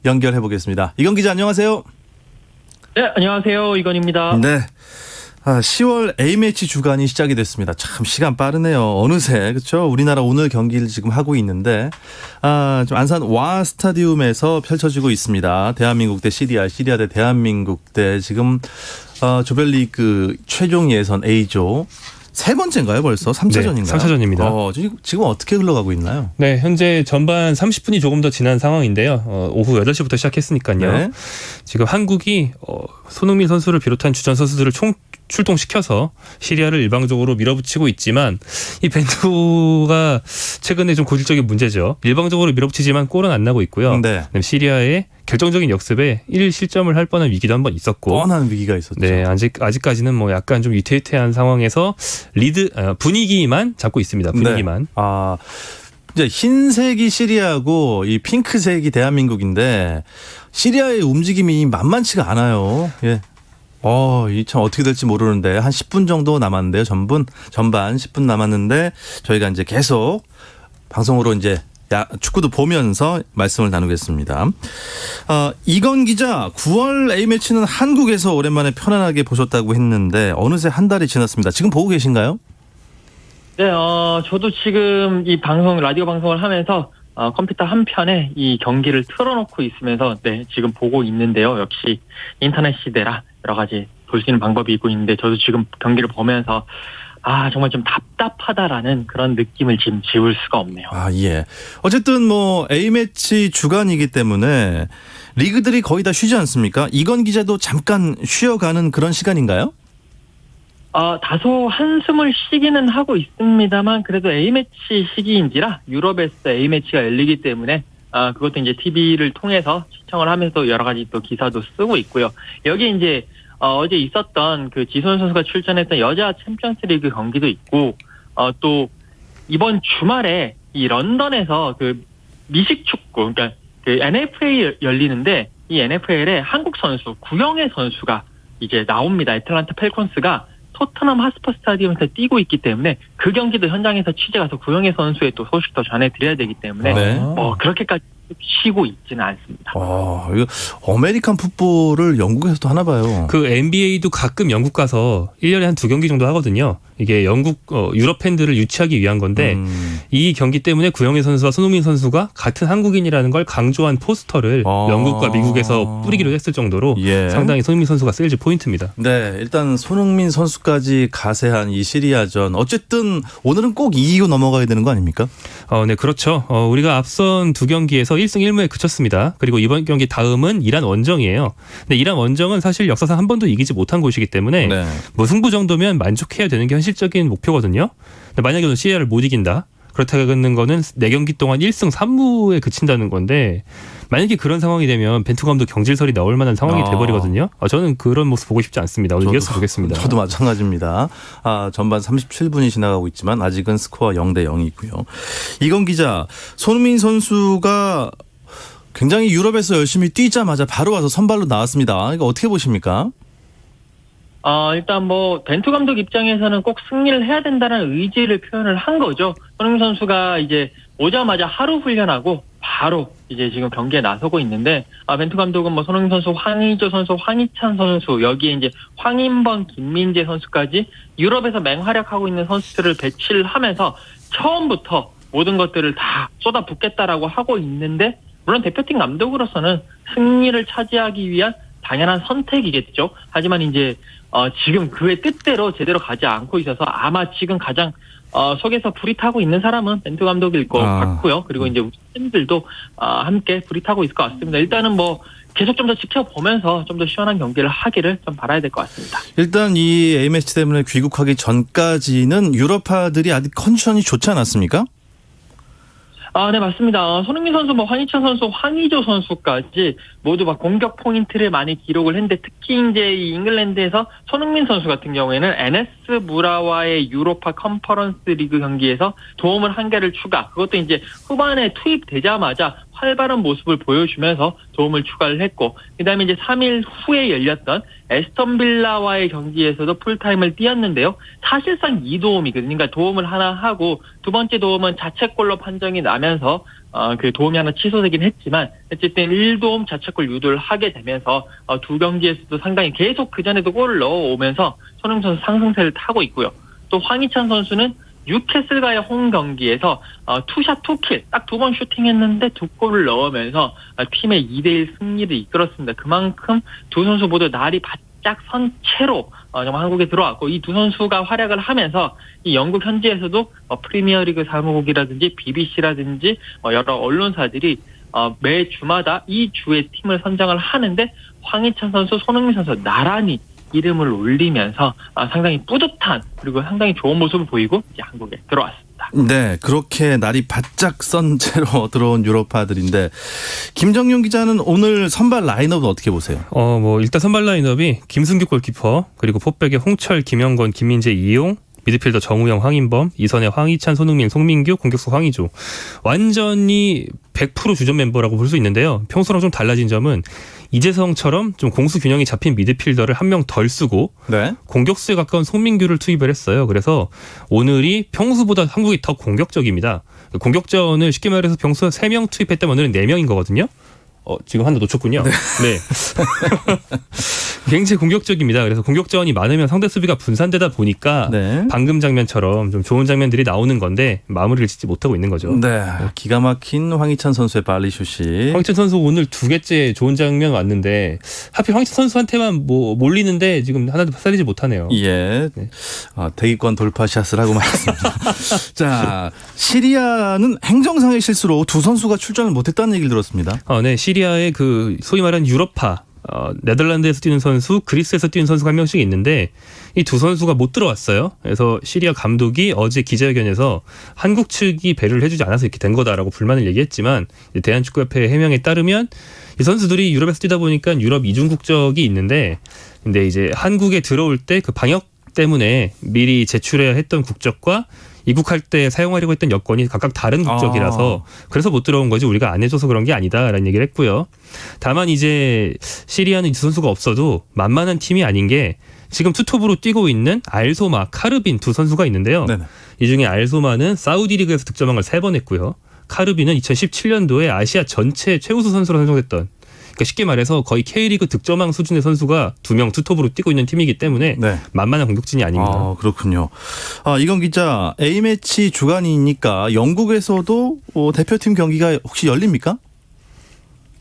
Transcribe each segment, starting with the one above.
연결해 보겠습니다. 이건 기자 안녕하세요. 네, 안녕하세요. 이건입니다. 네. 10월 A매치 주간이 시작이 됐습니다. 참 시간 빠르네요. 어느새 그렇죠? 우리나라 오늘 경기를 지금 하고 있는데 좀 안산 와 스타디움에서 펼쳐지고 있습니다. 대한민국 대 시리아, 시리아 대 대한민국 대 지금 조별리그 최종 예선 A조 세 번째인가요 벌써? 3차전인가요? 네, 3차전입니다. 지금 어떻게 흘러가고 있나요? 네, 현재 전반 30분이 조금 더 지난 상황인데요. 오후 8시부터 시작했으니까요. 네. 지금 한국이 손흥민 선수를 비롯한 주전 선수들을 출동시켜서 시리아를 일방적으로 밀어붙이고 있지만 이 벤투가 최근에 좀 고질적인 문제죠. 일방적으로 밀어붙이지만 골은 안 나고 있고요. 네. 시리아의 결정적인 역습에 1실점을 할 뻔한 위기도 한번 있었고 뻔한 위기가 있었죠. 네, 아직까지는 뭐 약간 좀 위태위태한 상황에서 분위기만 잡고 있습니다. 분위기만. 네. 이제 흰색이 시리아고 이 핑크색이 대한민국인데 시리아의 움직임이 만만치가 않아요. 예. 이 참 어떻게 될지 모르는데 한 10분 정도 남았는데요. 전반 10분 남았는데 저희가 이제 계속 방송으로 이제 축구도 보면서 말씀을 나누겠습니다. 이건 기자, 9월 A매치는 한국에서 오랜만에 편안하게 보셨다고 했는데 어느새 한 달이 지났습니다. 지금 보고 계신가요? 네, 저도 지금 이 라디오 방송을 하면서 컴퓨터 한편에 이 경기를 틀어놓고 있으면서 지금 보고 있는데요. 역시 인터넷 시대라 여러 가지 볼 수 있는 방법이 있고 있는데 저도 지금 경기를 보면서 정말 좀 답답하다라는 그런 느낌을 지금 지울 수가 없네요. 예. 어쨌든 A매치 주간이기 때문에 리그들이 거의 다 쉬지 않습니까? 이건 기자도 잠깐 쉬어가는 그런 시간인가요? 다소 한숨을 쉬기는 하고 있습니다만 그래도 A매치 시기인지라 유럽에서 A매치가 열리기 때문에 그것도 이제 TV를 통해서 시청을 하면서 여러 가지 또 기사도 쓰고 있고요. 여기 이제 어제 있었던 그 지소연 선수가 출전했던 여자 챔피언스리그 경기도 있고 또 이번 주말에 이 런던에서 그 미식 축구 그러니까 그 NFL 열리는데 이 NFL에 한국 선수 구영애 선수가 이제 나옵니다. 애틀란타 펠콘스가 토트넘 하스퍼 스타디움에서 뛰고 있기 때문에 그 경기도 현장에서 취재 가서 구영애 선수의 또 소식도 전해드려야 되기 때문에 그렇게까지 쉬고 있지는 않습니다. 이거 아메리칸 풋볼을 영국에서도 하나 봐요. 그 NBA도 가끔 영국 가서 1년에 한 2경기 정도 하거든요. 이게 영국 유럽 팬들을 유치하기 위한 건데 이 경기 때문에 구영애 선수와 손흥민 선수가 같은 한국인이라는 걸 강조한 포스터를 영국과 미국에서 뿌리기로 했을 정도로 상당히 손흥민 선수가 세일즈 포인트입니다. 네, 일단 손흥민 선수까지 가세한 이 시리아전 어쨌든 오늘은 꼭 이기고 넘어가야 되는 거 아닙니까? 네, 그렇죠. 우리가 앞선 2경기에서 1승 1무에 그쳤습니다. 그리고 이번 경기 다음은 이란 원정이에요. 근데 이란 원정은 사실 역사상 한 번도 이기지 못한 곳이기 때문에 승부 정도면 만족해야 되는 게 현실적인 목표거든요. 근데 만약에 오늘 시리아를 못 이긴다? 그렇다는 거는 4경기 동안 1승 3무에 그친다는 건데 만약에 그런 상황이 되면 벤투 감독 경질설이 나올 만한 상황이 돼버리거든요. 저는 그런 모습 보고 싶지 않습니다. 오늘 이겼으면 좋겠습니다. 저도 마찬가지입니다. 전반 37분이 지나가고 있지만 아직은 스코어 0대 0이고요. 이건 기자, 손흥민 선수가 굉장히 유럽에서 열심히 뛰자마자 바로 와서 선발로 나왔습니다. 이거 어떻게 보십니까? 일단 벤투 감독 입장에서는 꼭 승리를 해야 된다는 의지를 표현을 한 거죠. 손흥민 선수가 이제 오자마자 하루 훈련하고 바로 이제 지금 경기에 나서고 있는데 벤투 감독은 손흥민 선수, 황의조 선수, 황희찬 선수 여기에 이제 황인범, 김민재 선수까지 유럽에서 맹활약하고 있는 선수들을 배치를 하면서 처음부터 모든 것들을 다 쏟아붓겠다라고 하고 있는데 물론 대표팀 감독으로서는 승리를 차지하기 위한 당연한 선택이겠죠. 하지만 이제 지금 그의 뜻대로 제대로 가지 않고 있어서 아마 지금 가장 속에서 불이 타고 있는 사람은 벤투 감독일 것 같고요. 그리고 이제 우리 팬들도 함께 불이 타고 있을 것 같습니다. 일단은 계속 좀 더 지켜보면서 좀 더 시원한 경기를 하기를 좀 바라야 될 것 같습니다. 일단 이 A매치 때문에 귀국하기 전까지는 유럽파들이 아직 컨디션이 좋지 않았습니까? 네, 맞습니다. 손흥민 선수, 황희찬 선수, 황의조 선수까지 모두 공격 포인트를 많이 기록을 했는데 특히 이제 이 잉글랜드에서 손흥민 선수 같은 경우에는 NS 무라와의 유로파 컨퍼런스 리그 경기에서 도움을 1개를 추가. 그것도 이제 후반에 투입되자마자 활발한 모습을 보여주면서 도움을 추가를 했고, 그다음에 이제 3일 후에 열렸던 에스턴 빌라와의 경기에서도 풀타임을 뛰었는데요. 사실상 2도움이거든요. 그러니까 도움을 하나 하고 두 번째 도움은 자책골로 판정이 나면서 그 도움이 하나 취소되긴 했지만 어쨌든 1도움 자책골 유도를 하게 되면서 두 경기에서도 상당히 계속 그 전에도 골을 넣어오면서 손흥민 선수 상승세를 타고 있고요. 또 황희찬 선수는 뉴캐슬과의 홈 경기에서 투샷 투킬 딱 2번 슈팅했는데 2골을 넣으면서 팀의 2대1 승리를 이끌었습니다. 그만큼 두 선수 모두 날이 바짝 선 채로 정말 한국에 들어왔고 이 두 선수가 활약을 하면서 이 영국 현지에서도 프리미어리그 사무국이라든지 BBC라든지 여러 언론사들이 매 주마다 이 주의 팀을 선정을 하는데 황희찬 선수, 손흥민 선수 나란히 이름을 올리면서 상당히 뿌듯한 그리고 상당히 좋은 모습을 보이고 이제 한국에 들어왔습니다. 네, 그렇게 날이 바짝 선 채로 들어온 유럽파들인데 김정용 기자는 오늘 선발 라인업은 어떻게 보세요? 일단 선발 라인업이 김승규 골키퍼, 그리고 포백에 홍철, 김영건, 김민재, 이용, 미드필더 정우영, 황인범, 이선에 황희찬, 손흥민, 송민규, 공격수 황의조. 완전히 100% 주전 멤버라고 볼 수 있는데요. 평소랑 좀 달라진 점은 이재성처럼 좀 공수 균형이 잡힌 미드필더를 한 명 덜 쓰고 네. 공격수에 가까운 송민규를 투입을 했어요. 그래서 오늘이 평소보다 한국이 더 공격적입니다. 공격전을 쉽게 말해서 평소 3명 투입했다면 오늘은 4명인 거거든요. 지금 하나 놓쳤군요. 네. 굉장히 공격적입니다. 그래서 공격전이 많으면 상대 수비가 분산되다 보니까 네. 방금 장면처럼 좀 좋은 장면들이 나오는 건데 마무리를 짓지 못하고 있는 거죠. 네, 기가 막힌 황희찬 선수의 발리슛이. 황희찬 선수 오늘 2개째 좋은 장면 왔는데 하필 황희찬 선수한테만 몰리는데 지금 하나도 살리지 못하네요. 예, 네. 대기권 돌파샷을 하고 말았습니다. 자, 시리아는 행정상의 실수로 두 선수가 출전을 못했다는 얘기를 들었습니다. 네, 시리아의 그 소위 말하는 유럽파, 네덜란드에서 뛰는 선수, 그리스에서 뛰는 선수가 한 명씩 있는데 이 두 선수가 못 들어왔어요. 그래서 시리아 감독이 어제 기자회견에서 한국 측이 배려를 해주지 않아서 이렇게 된 거다라고 불만을 얘기했지만 대한축구협회 해명에 따르면 이 선수들이 유럽에서 뛰다 보니까 유럽 이중 국적이 있는데 근데 이제 한국에 들어올 때 그 방역 때문에 미리 제출해야 했던 국적과 입국할 때 사용하려고 했던 여권이 각각 다른 국적이라서 그래서 못 들어온 거지 우리가 안 해줘서 그런 게 아니다라는 얘기를 했고요. 다만 이제 시리아는 이 선수가 없어도 만만한 팀이 아닌 게 지금 투톱으로 뛰고 있는 알소마, 카르빈 두 선수가 있는데요. 네네. 이 중에 알소마는 사우디 리그에서 득점한 걸 3번 했고요. 카르빈은 2017년도에 아시아 전체 최우수 선수로 선정됐던, 그러니까 쉽게 말해서 거의 K리그 득점왕 수준의 선수가 2명 투톱으로 뛰고 있는 팀이기 때문에 네. 만만한 공격진이 아닙니다. 그렇군요. 이건 기자, A매치 주간이니까 영국에서도 대표팀 경기가 혹시 열립니까?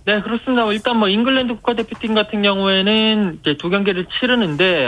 네, 그렇습니다. 일단 잉글랜드 국가대표팀 같은 경우에는 이제 2경기를 치르는데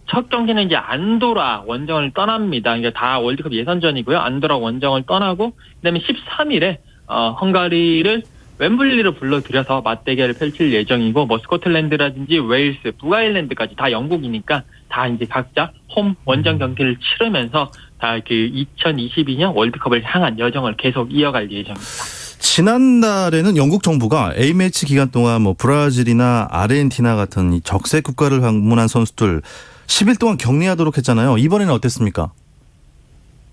첫 경기는 이제 안도라 원정을 떠납니다. 이게 다 월드컵 예선전이고요. 안도라 원정을 떠나고 그다음에 13일에 헝가리를 웸블리를 불러들여서 맞대결을 펼칠 예정이고 스코틀랜드라든지 웨일스, 북아일랜드까지 다 영국이니까 다 이제 각자 홈 원정 경기를 치르면서 다 그 2022년 월드컵을 향한 여정을 계속 이어갈 예정입니다. 지난달에는 영국 정부가 A매치 기간 동안 브라질이나 아르헨티나 같은 이 적색 국가를 방문한 선수들 10일 동안 격리하도록 했잖아요. 이번에는 어땠습니까?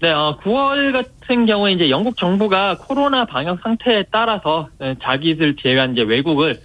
네, 9월 같은 경우에 이제 영국 정부가 코로나 방역 상태에 따라서 자기들 제외한 이제 외국을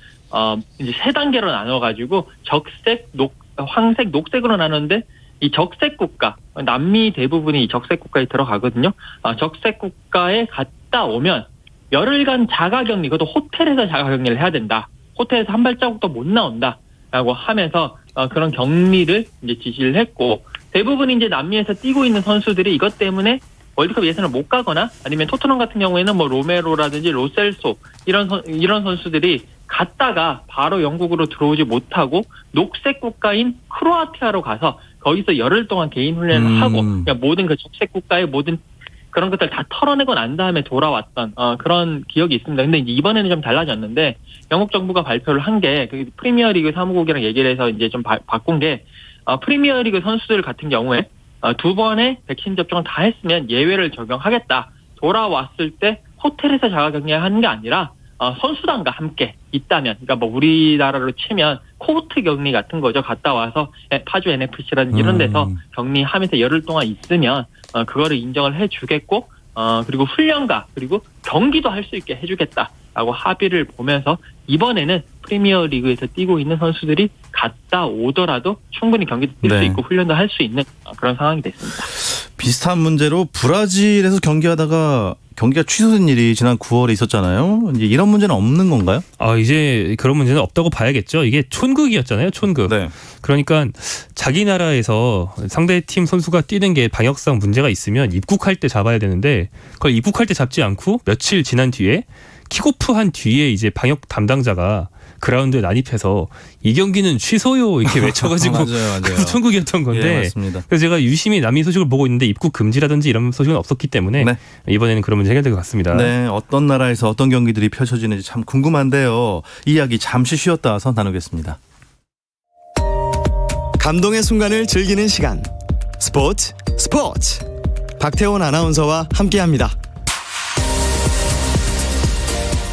이제 3단계로 나눠가지고 적색, 황색, 녹색으로 나눴는데 이 적색 국가, 남미 대부분이 이 적색 국가에 들어가거든요. 적색 국가에 갔다 오면 열흘간 자가격리, 그것도 호텔에서 자가격리를 해야 된다. 호텔에서 한 발자국도 못 나온다라고 하면서 그런 격리를 이제 지시를 했고. 대부분이 이제 남미에서 뛰고 있는 선수들이 이것 때문에 월드컵 예선을 못 가거나 아니면 토트넘 같은 경우에는 로메로라든지 로셀소 이런 선수들이 갔다가 바로 영국으로 들어오지 못하고 녹색 국가인 크로아티아로 가서 거기서 열흘 동안 개인 훈련을 하고 그러니까 모든 그 적색 국가의 모든 그런 것들 다 털어내고 난 다음에 돌아왔던 그런 기억이 있습니다. 근데 이제 이번에는 좀 달라졌는데 영국 정부가 발표를 한 게 그 프리미어리그 사무국이랑 얘기를 해서 이제 좀 바꾼 게 프리미어리그 선수들 같은 경우에 2번의 백신 접종을 다 했으면 예외를 적용하겠다. 돌아왔을 때 호텔에서 자가격리하는 게 아니라 선수단과 함께 있다면, 그러니까 우리나라로 치면 코호트 격리 같은 거죠. 갔다 와서 파주 NFC라든지 이런 데서 격리하면서 열흘 동안 있으면 그거를 인정을 해주겠고, 그리고 훈련과 그리고 경기도 할 수 있게 해주겠다라고 합의를 보면서 이번에는 프리미어 리그에서 뛰고 있는 선수들이 갔다 오더라도 충분히 경기도 뛸 수 있고 훈련도 할 수 있는 그런 상황이 됐습니다. 비슷한 문제로 브라질에서 경기하다가 경기가 취소된 일이 지난 9월에 있었잖아요. 이제 이런 문제는 없는 건가요? 이제 그런 문제는 없다고 봐야겠죠. 이게 촌극이었잖아요. 촌극. 네. 그러니까 자기 나라에서 상대팀 선수가 뛰는 게 방역상 문제가 있으면 입국할 때 잡아야 되는데 그걸 입국할 때 잡지 않고 며칠 지난 뒤에 킥오프한 뒤에 이제 방역 담당자가 그라운드에 난입해서 이 경기는 취소요 이렇게 외쳐가지고 맞아요. 그래서 천국이었던 건데 예, 맞습니다. 그래서 제가 유심히 남미 소식을 보고 있는데 입국 금지라든지 이런 소식은 없었기 때문에 네. 이번에는 그런 문제 해결될 것 같습니다. 네, 어떤 나라에서 어떤 경기들이 펼쳐지는지 참 궁금한데요. 이 이야기 잠시 쉬었다 와서 나누겠습니다. 감동의 순간을 즐기는 시간 스포츠 박태원 아나운서와 함께합니다.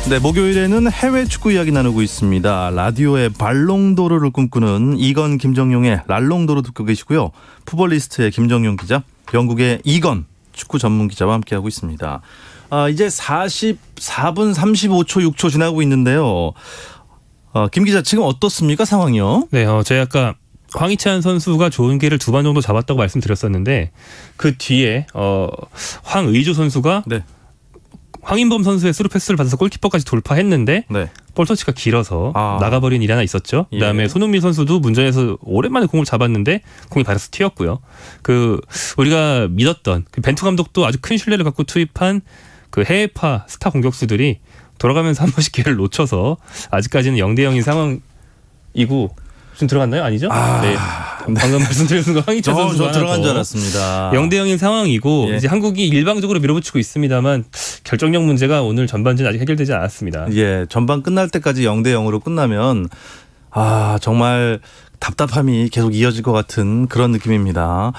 네, 목요일에는 해외 축구 이야기 나누고 있습니다. 라디오의 발롱도르를 꿈꾸는 이건 김정용의 랄롱도르 듣고 계시고요. 풋볼리스트의 김정용 기자, 영국의 이건 축구 전문 기자와 함께하고 있습니다. 이제 44분 35초 6초 지나고 있는데요. 김 기자 지금 어떻습니까 상황이요? 네, 제가 아까 황희찬 선수가 좋은 기회를 2번 정도 잡았다고 말씀드렸었는데 그 뒤에 황의조 선수가 네. 황인범 선수의 스루 패스를 받아서 골키퍼까지 돌파했는데 네. 볼터치가 길어서 아. 나가버린 일이 하나 있었죠. 예. 그다음에 손흥민 선수도 문전에서 오랜만에 공을 잡았는데 공이 발에서 튀었고요. 우리가 믿었던 벤투 감독도 아주 큰 신뢰를 갖고 투입한 그 해외파 스타 공격수들이 돌아가면서 한 번씩 기회를 놓쳐서 아직까지는 0대0인 상황이고 좀 들어갔나요? 아니죠? 네. 방금 말씀드린 순간 황희찬 선수가 저 들어간 줄 알았습니다. 0대0인 상황이고 예. 이제 한국이 일방적으로 밀어붙이고 있습니다만 결정력 문제가 오늘 전반전 아직 해결되지 않았습니다. 예, 전반 끝날 때까지 0대0으로 끝나면 정말 답답함이 계속 이어질 것 같은 그런 느낌입니다.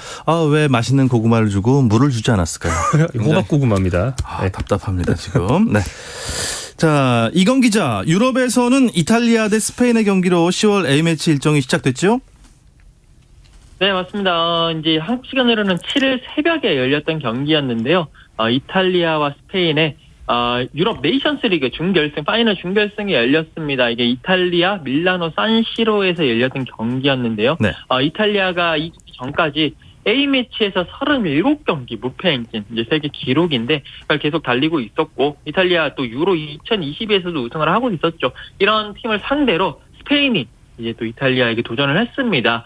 왜 맛있는 고구마를 주고 물을 주지 않았을까요? 호박고구마입니다. 네. 답답합니다 지금. 네. 자, 이건 기자, 유럽에서는 이탈리아 대 스페인의 경기로 10월 A매치 일정이 시작됐죠? 네, 맞습니다. 이제 한국 시간으로는 7일 새벽에 열렸던 경기였는데요. 이탈리아와 스페인의 유럽 네이션스 리그 준결승, 파이널 준결승이 열렸습니다. 이게 이탈리아 밀라노 산시로에서 열렸던 경기였는데요. 네. 이탈리아가 이 전까지 A매치에서 37경기 무패 행진, 이제 세계 기록인데 그걸 계속 달리고 있었고, 이탈리아 또 유로 2022에서도 우승을 하고 있었죠. 이런 팀을 상대로 스페인이 이제 또 이탈리아에게 도전을 했습니다.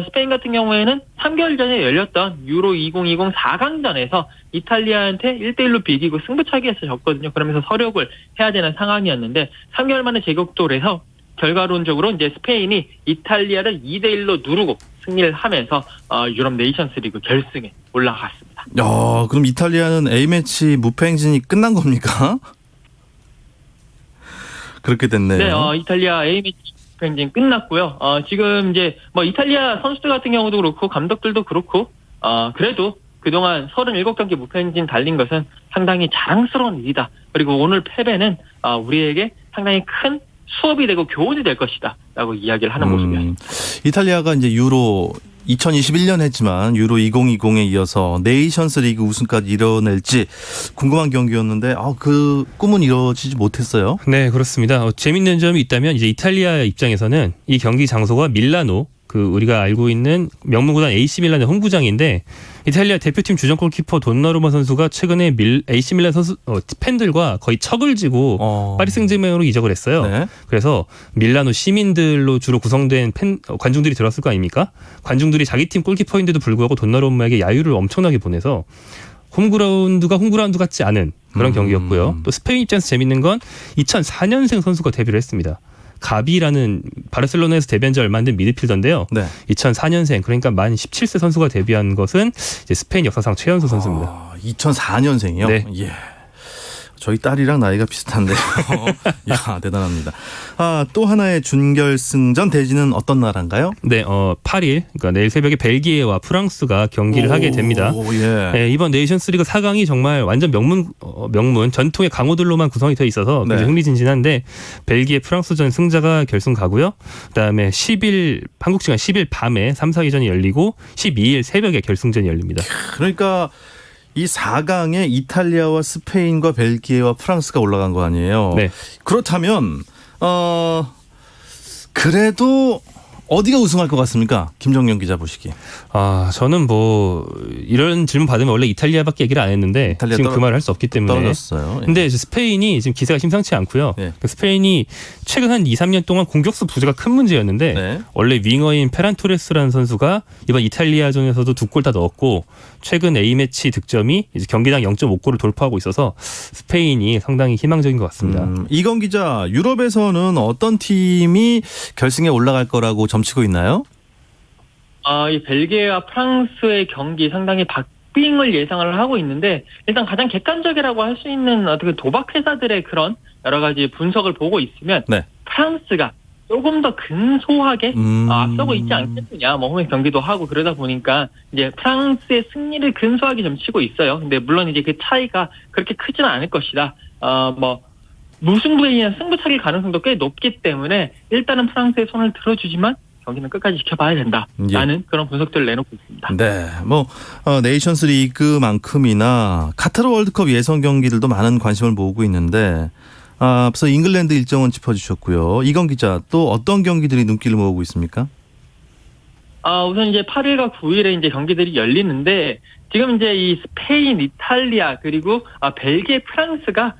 스페인 같은 경우에는 3개월 전에 열렸던 유로 2020 4강전에서 이탈리아한테 1대1로 비기고 승부차기에서 졌거든요. 그러면서 서력을 해야 되는 상황이었는데 3개월 만에 재격돌을 해서 결과론적으로 이제 스페인이 이탈리아를 2대1로 누르고 승리를 하면서 유럽 네이션스 리그 결승에 올라갔습니다. 그럼 이탈리아는 A매치 무패 행진이 끝난 겁니까? 그렇게 됐네요. 네, 이탈리아 A매치 행진 끝났고요. 지금 이제 뭐 이탈리아 선수들 같은 경우도 그렇고 감독들도 그렇고 그래도 그동안 37경기 무패 행진 달린 것은 상당히 자랑스러운 일이다. 그리고 오늘 패배는 우리에게 상당히 큰 수업이 되고 교훈이 될 것이다 라고 이야기를 하는 모습이었습니다. 이탈리아가 이제 유로 2021년 했지만 유로 2020에 이어서 네이션스 리그 우승까지 이뤄낼지 궁금한 경기였는데 그 꿈은 이루어지지 못했어요. 네, 그렇습니다. 재밌는 점이 있다면 이제 이탈리아 입장에서는 이 경기 장소가 밀라노, 우리가 알고 있는 명문구단 AC 밀란의 홈구장인데 이탈리아 대표팀 주전 골키퍼 돈나루마 선수가 최근에 AC 밀란 선수 팬들과 거의 척을 지고 파리 생제르맹으로 이적을 했어요. 네. 그래서 밀라노 시민들로 주로 구성된 관중들이 들었을 거 아닙니까? 관중들이 자기 팀 골키퍼인데도 불구하고 돈나루마에게 야유를 엄청나게 보내서 홈그라운드가 홈그라운드 같지 않은 그런 경기였고요. 또 스페인 입장에서 재밌는 건 2004년생 선수가 데뷔를 했습니다. 가비라는 바르셀로나에서 데뷔한 지 얼마 안 된 미드필더인데요. 네. 2004년생, 그러니까 만 17세 선수가 데뷔한 것은 이제 스페인 역사상 최연소 선수입니다. 2004년생이요? 네. 예. 저희 딸이랑 나이가 비슷한데요. 야, 대단합니다. 또 하나의 준결승전 대진은 어떤 나라인가요? 네, 8일, 그러니까 내일 새벽에 벨기에와 프랑스가 경기를 하게 됩니다. 예. 네, 이번 네이션스리그 4강이 정말 완전 명문 전통의 강호들로만 구성이 되어 있어서 굉장히 흥미진진한데 벨기에 프랑스전 승자가 결승 가고요. 그다음에 10일 한국 시간 10일 밤에 3, 4기전이 열리고 12일 새벽에 결승전이 열립니다. 그러니까 이 4강에 이탈리아와 스페인과 벨기에와 프랑스가 올라간 거 아니에요? 네. 그렇다면 그래도 어디가 우승할 것 같습니까? 김정용 기자 보시기. 저는 뭐 이런 질문 받으면 원래 이탈리아밖에 얘기를 안 했는데 지금 그 말을 할 수 없기 때문에 떨어졌어요. 예. 근데 이제 스페인이 지금 기세가 심상치 않고요. 예. 스페인이 최근 한 2, 3년 동안 공격수 부재가 큰 문제였는데 네. 원래 윙어인 페란 토레스라는 선수가 이번 이탈리아전에서도 2골 다 넣었고 최근 A매치 득점이 이제 경기당 0.5골을 돌파하고 있어서 스페인이 상당히 희망적인 것 같습니다. 이건 기자, 유럽에서는 어떤 팀이 결승에 올라갈 거라고 점치고 있나요? 이 벨기에와 프랑스의 경기 상당히 박빙을 예상을 하고 있는데 일단 가장 객관적이라고 할 수 있는 어떻게 도박 회사들의 그런 여러 가지 분석을 보고 있으면 네. 프랑스가 조금 더 근소하게 앞서고 있지 않겠느냐, 뭐 홈의 경기도 하고 그러다 보니까 이제 프랑스의 승리를 근소하게 점치고 있어요. 근데 물론 이제 그 차이가 그렇게 크지는 않을 것이다. 뭐 무승부에 의한 승부차기 가능성도 꽤 높기 때문에 일단은 프랑스의 손을 들어주지만 경기는 끝까지 지켜봐야 된다라는 그런 분석들을 내놓고 있습니다. 네, 뭐 네이션스 리그만큼이나 카타르 월드컵 예선 경기들도 많은 관심을 모으고 있는데. 앞서 잉글랜드 일정은 짚어주셨고요. 이건 기자, 또 어떤 경기들이 눈길을 모으고 있습니까? 우선 이제 8일과 9일에 이제 경기들이 열리는데 지금 이제 이 스페인, 이탈리아 그리고 벨기에, 프랑스가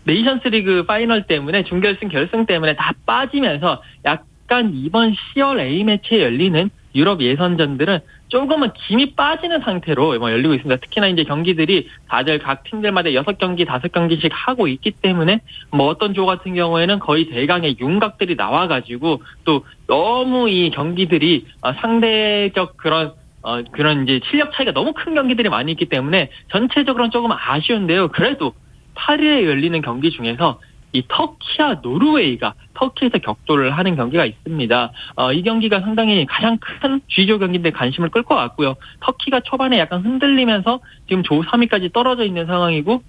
네이션스 리그 파이널 때문에 중결승, 결승 때문에 다 빠지면서 약간 이번 10월 A매치에 열리는 유럽 예선전들은 조금은 김이 빠지는 상태로 열리고 있습니다. 특히나 이제 경기들이 다들 각 팀들마다 6경기, 5경기씩 하고 있기 때문에 뭐 어떤 조 같은 경우에는 거의 대강의 윤곽들이 나와가지고 또 너무 이 경기들이 상대적 그런 이제 실력 차이가 너무 큰 경기들이 많이 있기 때문에 전체적으로는 조금 아쉬운데요. 그래도 8일에 열리는 경기 중에서 이 터키와 노르웨이가 터키에서 격돌을 하는 경기가 있습니다. 이 경기가 상당히 가장 큰 G조 경기인데 관심을 끌 것 같고요. 터키가 초반에 약간 흔들리면서 지금 조 3위까지 떨어져 있는 상황이고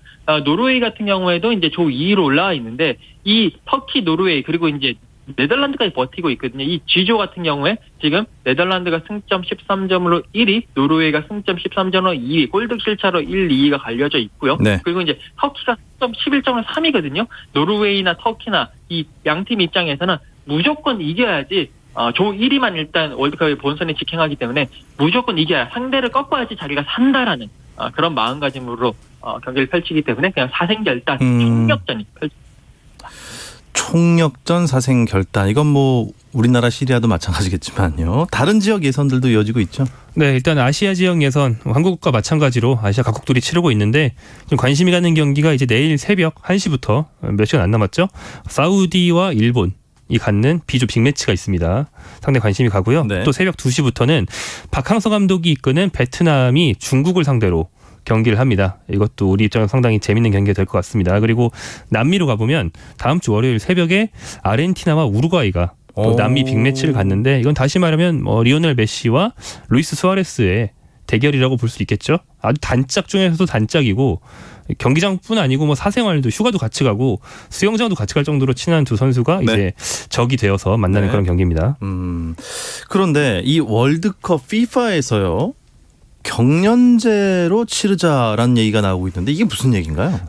노르웨이 같은 경우에도 이제 조 2위로 올라와 있는데 이 터키, 노르웨이 그리고 이제 네덜란드까지 버티고 있거든요. 이 G조 같은 경우에 지금 네덜란드가 승점 13점으로 1위, 노르웨이가 승점 13점으로 2위, 골득실 차로 1, 2위가 갈려져 있고요. 네. 그리고 이제 터키가 승점 11점으로 3위거든요. 노르웨이나 터키나 이 양팀 입장에서는 무조건 이겨야지 조 1위만 일단 월드컵의 본선에 직행하기 때문에 무조건 이겨야 상대를 꺾어야지 자기가 산다라는 그런 마음가짐으로 경기를 펼치기 때문에 그냥 사생결단 총력전이 펼쳐집니다. 총력전 사생결단. 이건 뭐 우리나라 시리아도 마찬가지겠지만요. 다른 지역 예선들도 이어지고 있죠. 네, 일단 아시아 지역 예선 한국과 마찬가지로 아시아 각국들이 치르고 있는데 좀 관심이 가는 경기가 이제 내일 새벽 1시부터 몇 시간 안 남았죠. 사우디와 일본이 갖는 B조 빅매치가 있습니다. 상당히 관심이 가고요. 네. 또 새벽 2시부터는 박항서 감독이 이끄는 베트남이 중국을 상대로 경기를 합니다. 이것도 우리 입장에서 상당히 재밌는 경기가 될 것 같습니다. 그리고 남미로 가보면 다음 주 월요일 새벽에 아르헨티나와 우루과이가 또 남미 빅매치를 갖는데 이건 다시 말하면 리오넬 메시와 루이스 수아레스의 대결이라고 볼 수 있겠죠. 아주 단짝 중에서도 단짝이고 경기장뿐 아니고 사생활도 휴가도 같이 가고 수영장도 같이 갈 정도로 친한 두 선수가 이제 적이 되어서 만나는 그런 경기입니다. 그런데 이 월드컵 FIFA에서요. 경연제로 치르자라는 얘기가 나오고 있는데 이게 무슨 얘기인가요?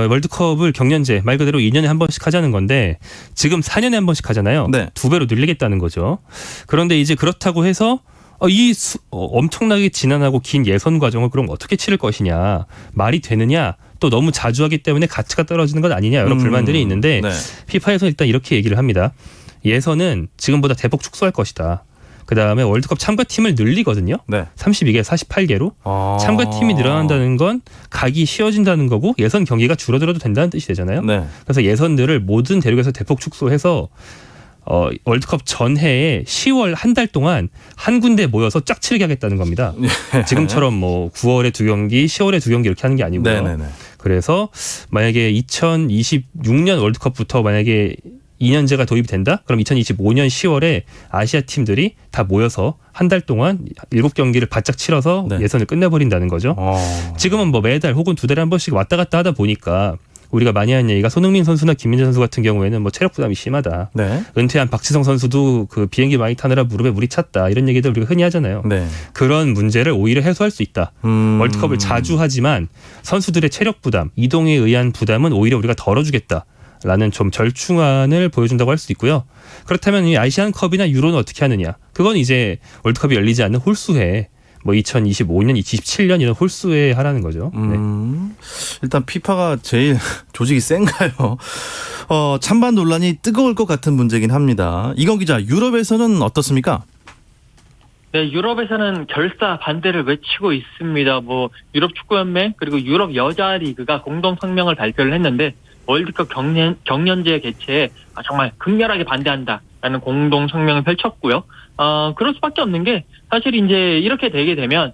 월드컵을 경연제 말 그대로 2년에 한 번씩 하자는 건데 지금 4년에 한 번씩 하잖아요. 네. 2배로 늘리겠다는 거죠. 그런데 이제 그렇다고 해서 엄청나게 지난하고 긴 예선 과정을 그럼 어떻게 치를 것이냐, 말이 되느냐, 또 너무 자주 하기 때문에 가치가 떨어지는 것 아니냐 여러 불만들이 있는데 피파에서 일단 이렇게 얘기를 합니다. 예선은 지금보다 대폭 축소할 것이다. 그다음에 월드컵 참가팀을 늘리거든요. 32개, 48개로. 참가팀이 늘어난다는 건 각이 쉬워진다는 거고 예선 경기가 줄어들어도 된다는 뜻이 되잖아요. 그래서 예선들을 모든 대륙에서 대폭 축소해서 월드컵 전해에 10월 한 달 동안 한 군데 모여서 쫙 치르게 하겠다는 겁니다. 지금처럼 9월에 2경기, 10월에 2경기 이렇게 하는 게 아니고요. 그래서 만약에 2026년 월드컵부터 만약에 2년제가 도입이 된다? 그럼 2025년 10월에 아시아 팀들이 다 모여서 한 달 동안 7경기를 바짝 치러서 예선을 끝내버린다는 거죠. 지금은 매달 혹은 2달에 한 번씩 왔다 갔다 하다 보니까 우리가 많이 하는 얘기가 손흥민 선수나 김민재 선수 같은 경우에는 체력 부담이 심하다. 은퇴한 박지성 선수도 그 비행기 많이 타느라 무릎에 물이 찼다. 이런 얘기들 우리가 흔히 하잖아요. 그런 문제를 오히려 해소할 수 있다. 월드컵을 자주 하지만 선수들의 체력 부담, 이동에 의한 부담은 오히려 우리가 덜어주겠다. 라는 좀 절충안을 보여준다고 할 수 있고요. 그렇다면 이 아시안컵이나 유로는 어떻게 하느냐? 그건 이제 월드컵이 열리지 않는 홀수해 뭐 2025년, 2027년 이런 홀수에 하라는 거죠. 네. 일단 피파가 제일 조직이 센가요? 찬반 논란이 뜨거울 것 같은 문제긴 합니다. 이건 기자, 유럽에서는 어떻습니까? 네, 유럽에서는 결사 반대를 외치고 있습니다. 뭐 유럽 축구연맹 그리고 유럽 여자 리그가 공동 성명을 발표를 했는데 월드컵 경연제 개최에 정말 극렬하게 반대한다라는 공동 성명을 펼쳤고요. 그럴 수밖에 없는 게 사실 이제 이렇게 되게 되면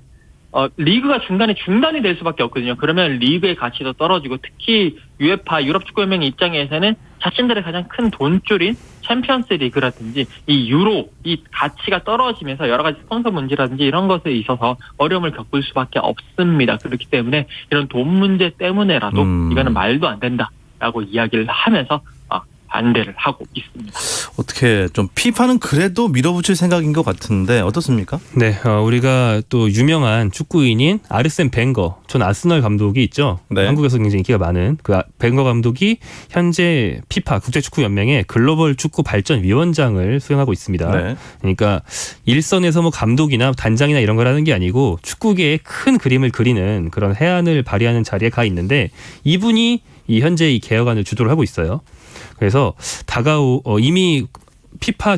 리그가 중단이 될 수밖에 없거든요. 그러면 리그의 가치도 떨어지고 특히 UEFA 유럽 축구연맹 입장에서는 자신들의 가장 큰 돈줄인 챔피언스 리그라든지 이 유로 이 가치가 떨어지면서 여러 가지 스폰서 문제라든지 이런 것에 있어서 어려움을 겪을 수밖에 없습니다. 그렇기 때문에 이런 돈 문제 때문에라도 이거는 말도 안 된다라고 이야기를 하면서 반대를 하고 있습니다. 어떻게 좀 피파는 그래도 밀어붙일 생각인 것 같은데 어떻습니까? 네, 우리가 또 유명한 축구인인 아르센 벵거 전 아스널 감독이 있죠. 네. 한국에서 굉장히 인기가 많은 그 벵거 감독이 현재 피파 국제축구연맹의 글로벌 축구 발전 위원장을 수행하고 있습니다. 네. 그러니까 일선에서 뭐 감독이나 단장이나 이런 걸 하는 게 아니고 축구계의 큰 그림을 그리는 그런 해안을 발휘하는 자리에 가 있는데 이분이 이 현재 이 개혁안을 주도를 하고 있어요. 그래서 이미 피파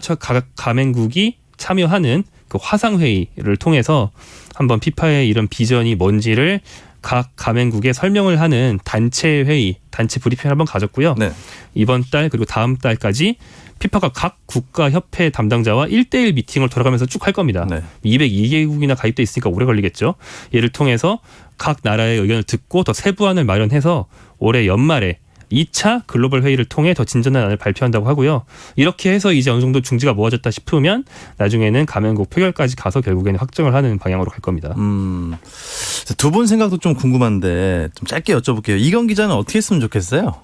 가맹국이 참여하는 그 화상회의를 통해서 한번 피파의 이런 비전이 뭔지를 각 가맹국에 설명을 하는 단체 회의, 단체 브리핑을 한번 가졌고요. 네. 이번 달 그리고 다음 달까지 피파가 각 국가 협회 담당자와 1대1 미팅을 돌아가면서 쭉 할 겁니다. 네. 202개국이나 가입돼 있으니까 오래 걸리겠죠. 이를 통해서 각 나라의 의견을 듣고 더 세부안을 마련해서 올해 연말에 2차 글로벌 회의를 통해 더 진전한 안을 발표한다고 하고요. 이렇게 해서 이제 어느 정도 중지가 모아졌다 싶으면 나중에는 가맹국 표결까지 가서 결국에는 확정을 하는 방향으로 갈 겁니다. 두 분 생각도 좀 궁금한데 좀 짧게 여쭤볼게요. 이건 기자는 어떻게 했으면 좋겠어요?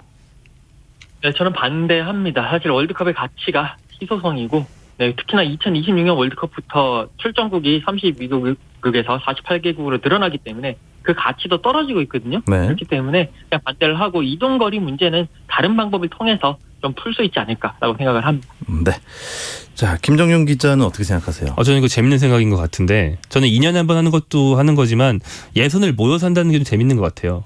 네, 저는 반대합니다. 사실 월드컵의 가치가 희소성이고 특히나 2026년 월드컵부터 출전국이 32개국에서 48개국으로 늘어나기 때문에 그 가치도 떨어지고 있거든요. 네. 그렇기 때문에 그냥 반대를 하고 이동거리 문제는 다른 방법을 통해서 좀 풀 수 있지 않을까라고 생각을 합니다. 네. 자, 김정윤 기자는 어떻게 생각하세요? 저는 이거 재밌는 생각인 것 같은데 저는 2년에 한 번 하는 것도 하는 거지만 예선을 모여서 한다는 게 좀 재밌는 것 같아요.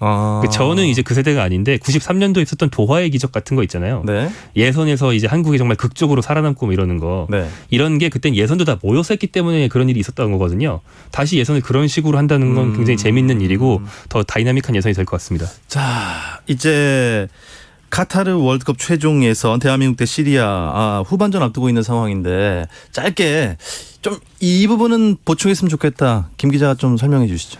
저는 이제 그 세대가 아닌데 93년도에 있었던 도하의 기적 같은 거 있잖아요. 네. 예선에서 이제 한국이 정말 극적으로 살아남고 뭐 이러는 거. 네. 이런 게 그땐 예선도 다 모여서 했기 때문에 그런 일이 있었던 거거든요. 다시 예선을 그런 식으로 한다는 건 굉장히 재밌는 일이고 더 다이나믹한 예선이 될 것 같습니다. 자, 이제 카타르 월드컵 최종 예선 대한민국 대 시리아 후반전 앞두고 있는 상황인데 짧게 좀 이 부분은 보충했으면 좋겠다. 김 기자가 좀 설명해 주시죠.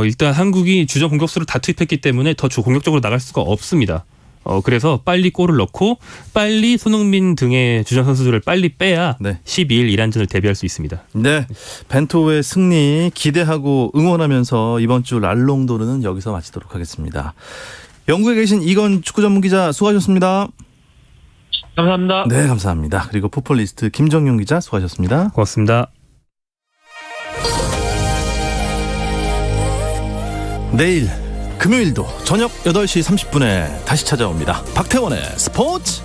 일단 한국이 주전 공격수를 다 투입했기 때문에 더 공격적으로 나갈 수가 없습니다. 그래서 빨리 골을 넣고 빨리 손흥민 등의 주전 선수들을 빨리 빼야 네. 12일 이란전을 대비할 수 있습니다. 네, 벤토의 승리 기대하고 응원하면서 이번 주 랄롱도르는 여기서 마치도록 하겠습니다. 영국에 계신 이건 축구 전문 기자 수고하셨습니다. 감사합니다. 네, 감사합니다. 그리고 포폴리스트 김정윤 기자 수고하셨습니다. 고맙습니다. 내일 금요일도 저녁 8시 30분에 다시 찾아옵니다. 박태원의 스포츠.